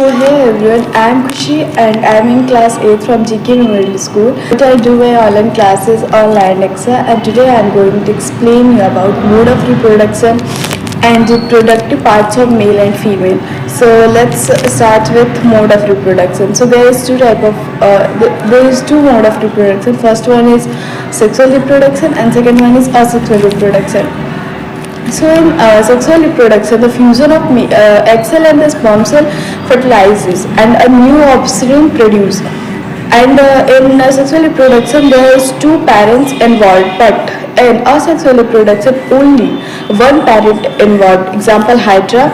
Hey everyone, I am Kushi and I am in class 8 from GK Middle School. What I do my online classes on Landexa, and today I am going to explain you about mode of reproduction and reproductive parts of male and female. So let's start with mode of reproduction. So there is there is two mode of reproduction. First one is sexual reproduction and second one is asexual reproduction. So in sexual reproduction, the fusion of egg cell and the sperm cell fertilizes and a new offspring produced. And in sexual reproduction, there is two parents involved, but in asexual reproduction, only one parent involved. Example, Hydra.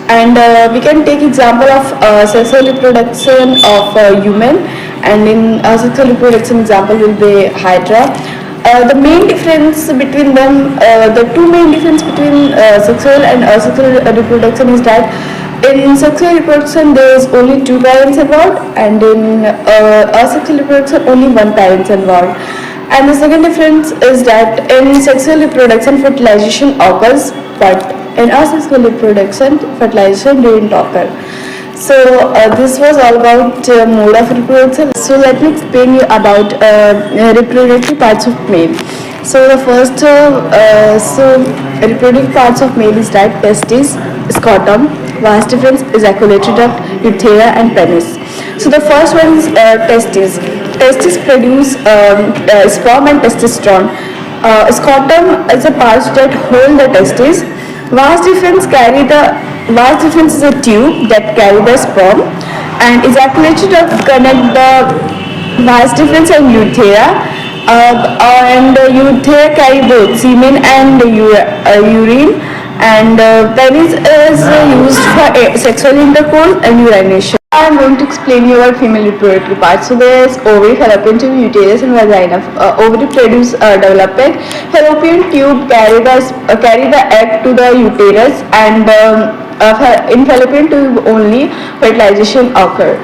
And we can take example of sexual reproduction of human, and in asexual reproduction example will be Hydra. The main difference between them, the two main difference between sexual and asexual reproduction is that in sexual reproduction there is only two parents involved, and in asexual reproduction only one parent involved. And the second difference is that in sexual reproduction fertilization occurs, but in asexual reproduction fertilization didn't occur. So this was all about mode of reproduction. So let me explain you about reproductive parts of male. So the first reproductive parts of male is that testes, scrotum, vas deferens, ejaculatory duct, urethra and penis. So the first one is testes. Testes produce sperm and testosterone. Scrotum is a part that hold the testes. Vas deferens is a tube that carry the sperm, and ejaculatory duct connect the vas deferens and urethra, and urethra carry both semen and urine, and penis is used for sexual intercourse and urination. I am going to explain you about female reproductive parts. So there is ovary, fallopian tube, uterus and vagina. Ovary produce develop egg. Fallopian tube carry the egg to the uterus, and in fallopian tube only fertilization occur.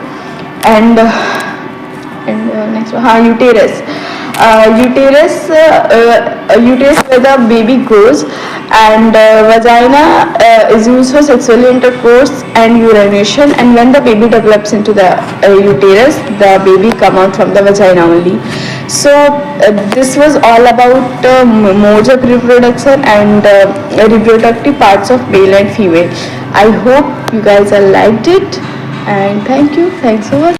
And next one, uterus. Uterus where the baby grows, and vagina is used for sexual intercourse and urination, and when the baby develops into the uterus, the baby come out from the vagina only. So this was all about modes of reproduction and reproductive parts of male and female. I hope you guys have liked it, and thanks so much.